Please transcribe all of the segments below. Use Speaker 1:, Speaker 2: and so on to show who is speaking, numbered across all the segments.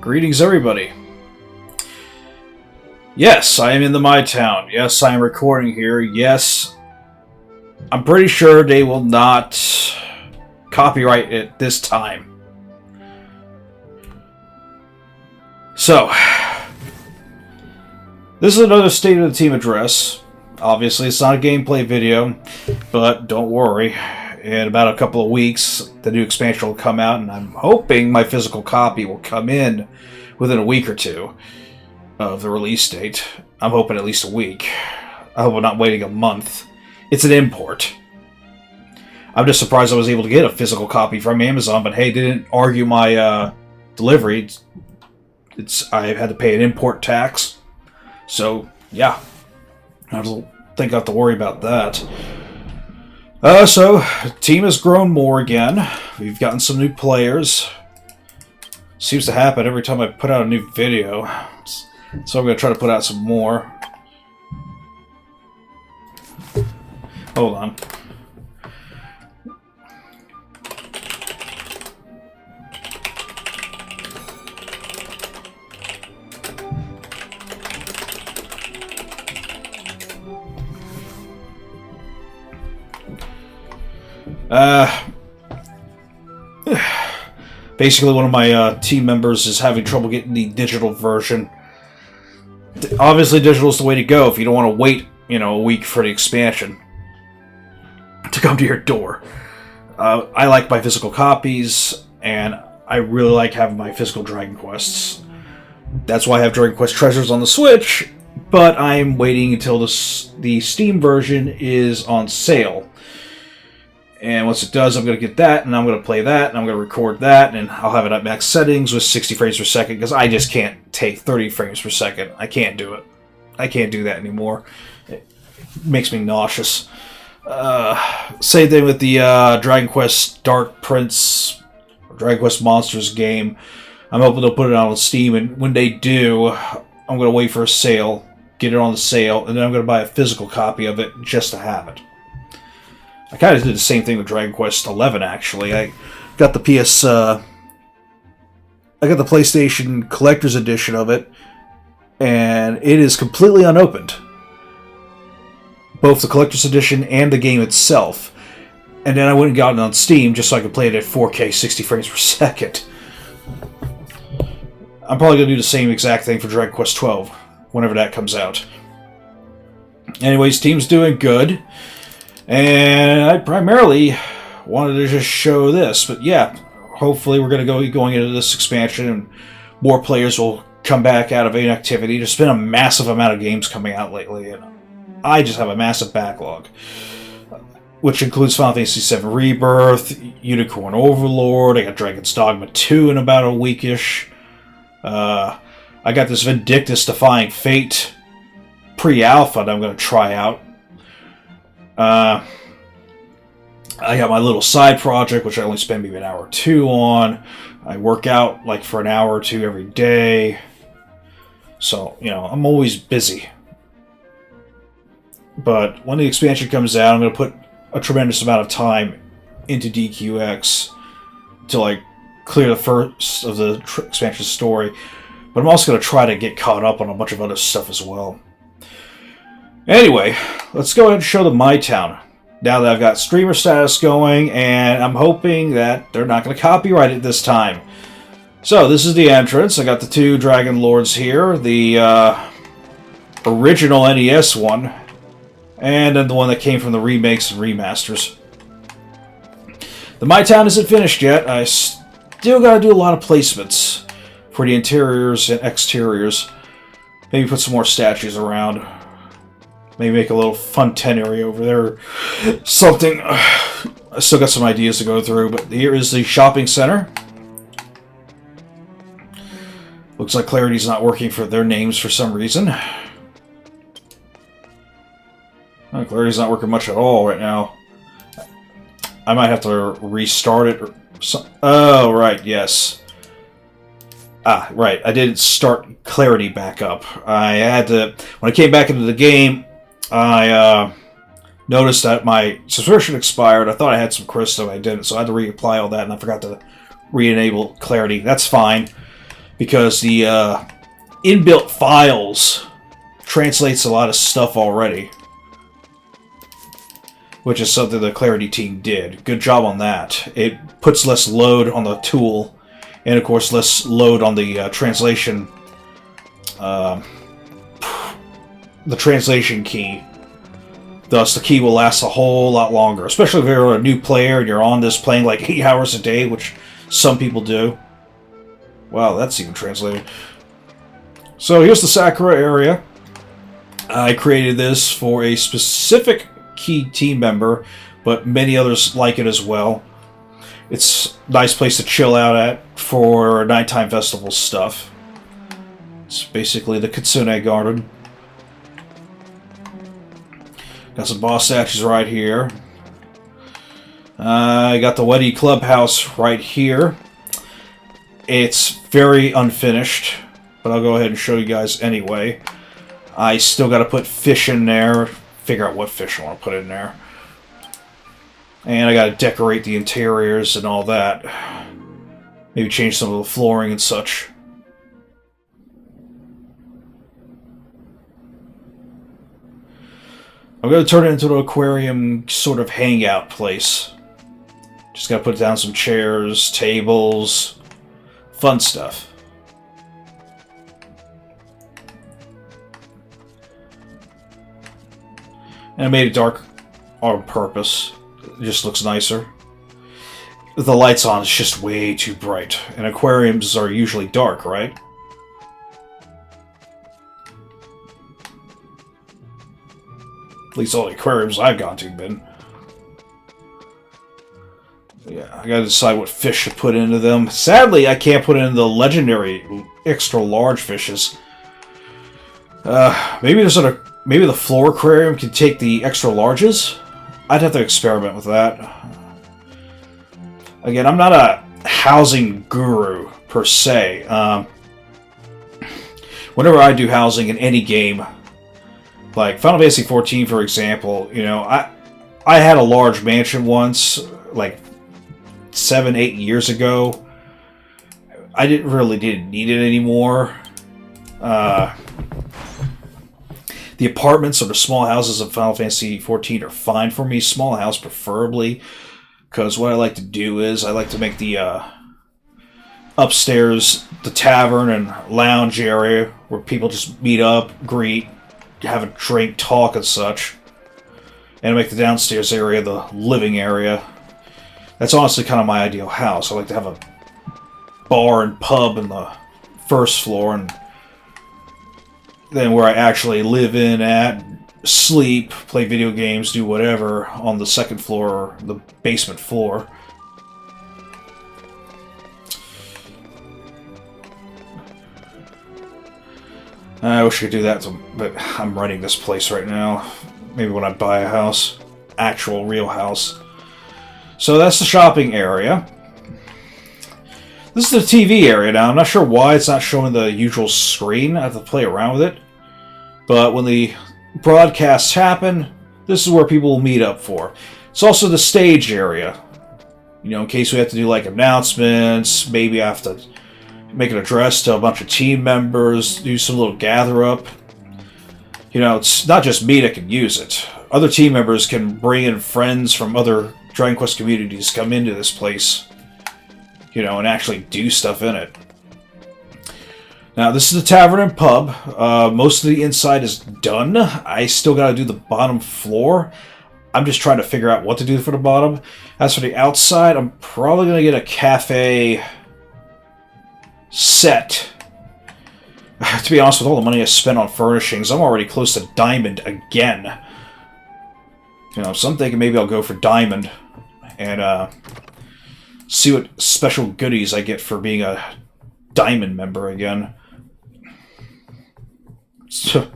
Speaker 1: Greetings, everybody. Yes, I am in the My Town. Yes, I am recording here. Yes, I'm pretty sure they will not copyright it this time. So, this is another State of the Team address. Obviously, it's not a gameplay video, but don't worry. In about a couple of weeks, the new expansion will come out, and I'm hoping my physical copy will come in within a week or two of the release date. I'm hoping at least a week. I hope I'm not waiting a month. It's an import. I'm just surprised I was able to get a physical copy from Amazon, but hey, they didn't argue my delivery. I had to pay an import tax. So, yeah. I don't think I have to worry about that. So, the team has grown more again. We've gotten some new players. Seems to happen every time I put out a new video. So I'm going to try to put out some more. Hold on. Basically, one of my team members is having trouble getting the digital version. Obviously, digital is the way to go if you don't want to wait, a week for the expansion to come to your door. I like my physical copies, and I really like having my physical Dragon Quests. That's why I have Dragon Quest Treasures on the Switch, but I'm waiting until the Steam version is on sale. And once it does, I'm going to get that, and I'm going to play that, and I'm going to record that, and I'll have it at max settings with 60 frames per second, because I just can't take 30 frames per second. I can't do it. I can't do that anymore. It makes me nauseous. Same thing with the Dragon Quest Dark Prince, Dragon Quest Monsters game. I'm hoping they'll put it out on Steam, and when they do, I'm going to wait for a sale, get it on the sale, and then I'm going to buy a physical copy of it just to have it. I kind of did the same thing with Dragon Quest 11, actually. I got the PlayStation Collector's Edition of it, and it is completely unopened. Both the Collector's Edition and the game itself. And then I went and got it on Steam just so I could play it at 4K 60 frames per second. I'm probably going to do the same exact thing for Dragon Quest 12, whenever that comes out. Anyways, team's doing good. And I primarily wanted to just show this, but yeah, hopefully we're going to go going into this expansion and more players will come back out of inactivity. There's been a massive amount of games coming out lately, and I just have a massive backlog, which includes Final Fantasy VII Rebirth, Unicorn Overlord, I got Dragon's Dogma 2 in about a weekish. I got this Vindictus Defying Fate pre-alpha that I'm going to try out. I got my little side project, which I only spend maybe an hour or two on. I work out like for an hour or two every day. So, I'm always busy. But when the expansion comes out, I'm going to put a tremendous amount of time into DQX to clear the first of the expansion story. But I'm also going to try to get caught up on a bunch of other stuff as well. Anyway, let's go ahead and show the My Town. Now that I've got streamer status going, and I'm hoping that they're not going to copyright it this time. So, this is the entrance. I got the two Dragon Lords here. The original NES one, and then the one that came from the remakes and remasters. The My Town isn't finished yet. I still got to do a lot of placements for the interiors and exteriors. Maybe put some more statues around. Maybe make a little fun tent area over there. Something. I still got some ideas to go through, but here is the shopping center. Looks like Clarity's not working for their names for some reason. Clarity's not working much at all right now. I might have to restart it. Oh, right, yes. Ah, right. I didn't start Clarity back up. I had to... When I came back into the game, I noticed that my subscription expired. I thought I had some crystal, I didn't, so I had to reapply all that, and I forgot to re-enable Clarity. That's fine. because the inbuilt files translates a lot of stuff already, which is something the Clarity team did. Good job on that. It puts less load on the tool, and of course less load on the translation key. Thus, the key will last a whole lot longer, especially if you're a new player and you're on this playing like 8 hours a day, which some people do. Wow, that's even translated. So here's the Sakura area. I created this for a specific key team member, but many others like it as well. It's a nice place to chill out at for nighttime festival stuff. It's basically the Kitsune Garden. Got some boss statues right here. I got the Weddy Clubhouse right here. It's very unfinished, but I'll go ahead and show you guys anyway. I still got to put fish in there, figure out what fish I want to put in there. And I got to decorate the interiors and all that. Maybe change some of the flooring and such. I'm going to turn it into an aquarium sort of hangout place. Just got to put down some chairs, tables, fun stuff. And I made it dark on purpose. It just looks nicer. With the lights on, it's just way too bright. And aquariums are usually dark, right? At least all the aquariums I've gone to have been. Yeah, I gotta decide what fish to put into them. Sadly, I can't put in the legendary extra large fishes. Maybe the floor aquarium can take the extra larges. I'd have to experiment with that. Again, I'm not a housing guru per se. Whenever I do housing in any game, like Final Fantasy XIV, for example, you know, I had a large mansion once, like 7-8 years ago. I didn't need it anymore. The apartments or the small houses of Final Fantasy XIV are fine for me. Small house preferably, because what I like to do is I like to make the upstairs the tavern and lounge area where people just meet up, greet, have a drink, talk, and such. And I make the downstairs area the living area. That's honestly kind of my ideal house. I like to have a bar and pub in the first floor, and then where I actually live in at, sleep, play video games, do whatever on the second floor or the basement floor. I wish I could do that, but I'm renting this place right now. Maybe when I buy a house. Actual, real house. So that's the shopping area. This is the TV area now. I'm not sure why it's not showing the usual screen. I have to play around with it. But when the broadcasts happen, this is where people will meet up for. It's also the stage area. You know, in case we have to do like announcements, maybe I have to make an address to a bunch of team members, do some little gather up. You know, it's not just me that can use it. Other team members can bring in friends from other Dragon Quest communities, come into this place, you know, and actually do stuff in it. Now, this is the tavern and pub. Most of the inside is done. I still got to do the bottom floor. I'm just trying to figure out what to do for the bottom. As for the outside, I'm probably going to get a cafe set. To be honest, with all the money I spent on furnishings, I'm already close to Diamond again. You know, so I'm thinking maybe I'll go for Diamond and see what special goodies I get for being a Diamond member again. So,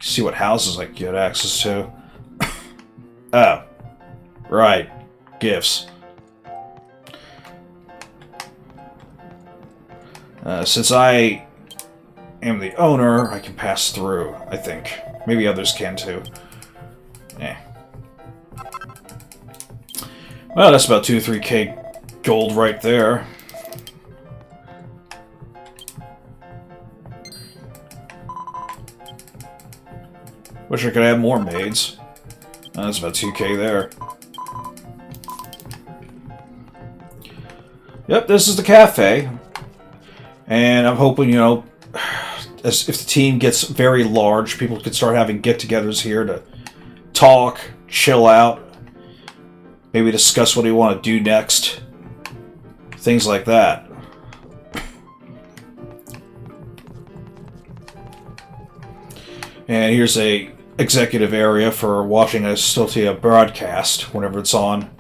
Speaker 1: see what houses I can get access to. Oh, right, gifts. Since I am the owner, I can pass through, I think. Maybe others can too. Yeah. Well, that's about 2 or 3k gold right there. Wish I could add more maids. That's about 2K there. Yep, this is the cafe. And I'm hoping, you know, if the team gets very large, people can start having get-togethers here to talk, chill out, maybe discuss what we want to do next. Things like that. And here's a executive area for watching a Cecilia broadcast whenever it's on.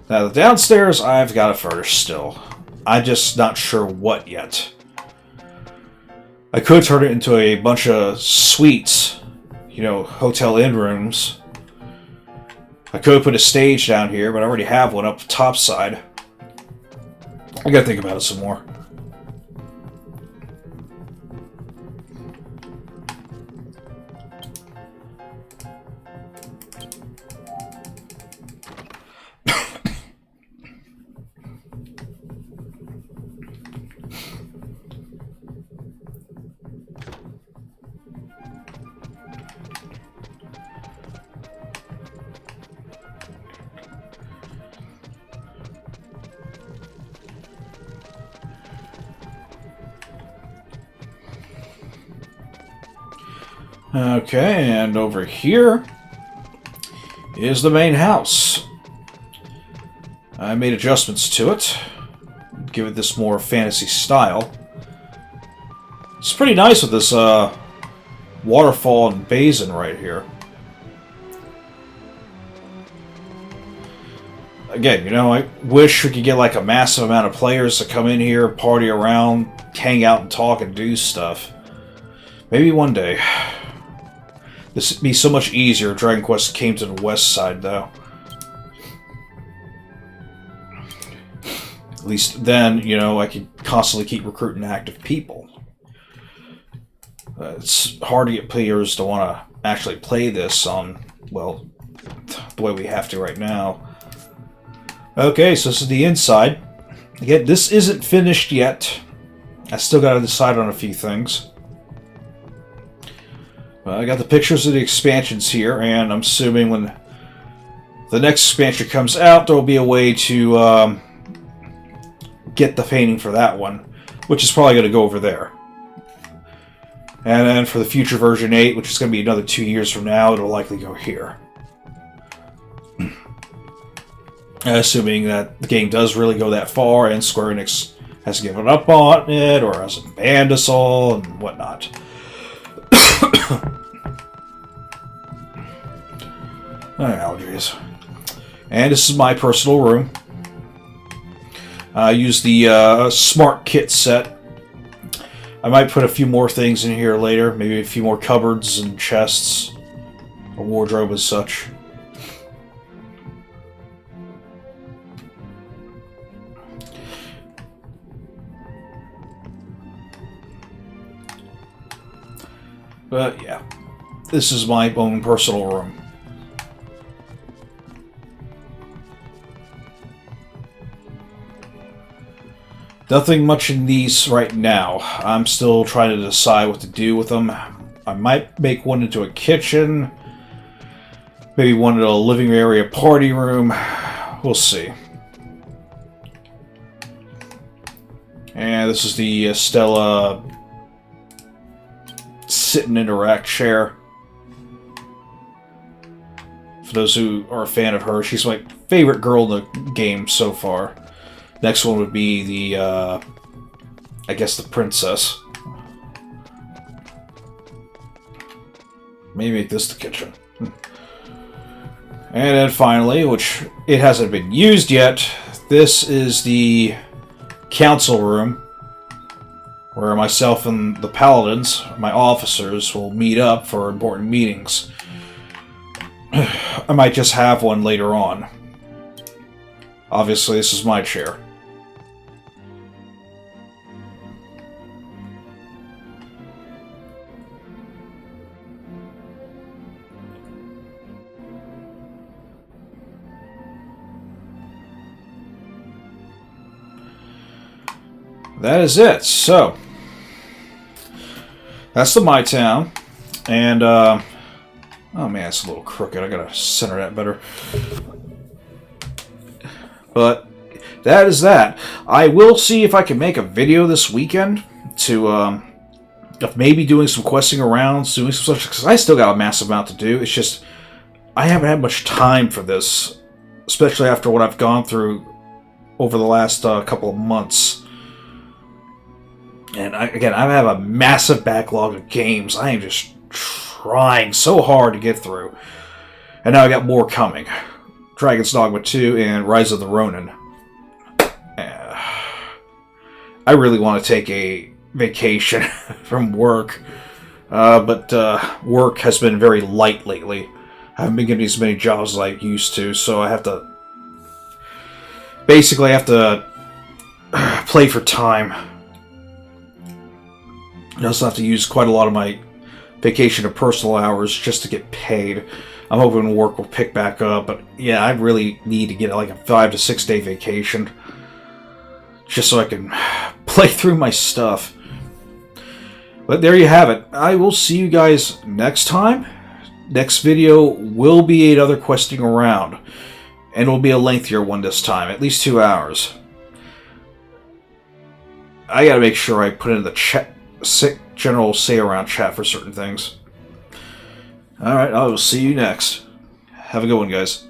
Speaker 1: Now the downstairs, I've got to furnish still. I'm just not sure what yet. I could turn it into a bunch of suites, you know, hotel inn rooms. I could put a stage down here, but I already have one up the top side. I gotta think about it some more. Okay, and over here is the main house. I made adjustments to it, give it this more fantasy style. It's pretty nice with this waterfall and basin right here. Again, you know, I wish we could get like a massive amount of players to come in here, party around, hang out and talk and do stuff. Maybe one day. This would be so much easier if Dragon Quest came to the west side, though. At least then, you know, I could constantly keep recruiting active people. It's hard to get players to want to actually play this on, well, the way we have to right now. Okay, so this is the inside. Again, this isn't finished yet. I still got to decide on a few things. I got the pictures of the expansions here, and I'm assuming when the next expansion comes out, there will be a way to get the painting for that one, which is probably going to go over there. And then for the future version 8, which is going to be another 2 years from now, it'll likely go here. Assuming that the game does really go that far, and Square Enix has given up on it, or hasn't banned us all, and whatnot. Allergies. And this is my personal room. I use the Smart Kit set. I might put a few more things in here later. Maybe a few more cupboards and chests. A wardrobe as such. But yeah, this is my own personal room. Nothing much in these right now. I'm still trying to decide what to do with them. I might make one into a kitchen. Maybe one in a living area party room. We'll see. And this is the Stella sit and interact chair. For those who are a fan of her, she's my favorite girl in the game so far. Next one would be the, I guess the princess. Maybe make this the kitchen. And then finally, which it hasn't been used yet, this is the council room, where myself and the paladins, my officers, will meet up for important meetings. I might just have one later on. Obviously, this is my chair. That is it. So, That's the My Town. And, oh man, it's a little crooked. I gotta center that better. But that is that. I will see if I can make a video this weekend to, of maybe doing some questing around, doing some such, because I still got a massive amount to do. It's just, I haven't had much time for this, especially after what I've gone through over the last couple of months. And I have a massive backlog of games. I am just trying so hard to get through. And now I got more coming. Dragon's Dogma 2 and Rise of the Ronin. I really want to take a vacation from work. But work has been very light lately. I haven't been getting as many jobs as I used to, so I have to... Basically, I have to play for time. I also have to use quite a lot of my vacation and personal hours just to get paid. I'm hoping work will pick back up, but yeah, I really need to get like a 5 to 6 day vacation just so I can play through my stuff. But there you have it. I will see you guys next time. Next video will be another questing around, and it will be a lengthier one this time, at least 2 hours. I gotta make sure I put in the chat. General say around chat for certain things. Alright, I will see you next. Have a good one, guys.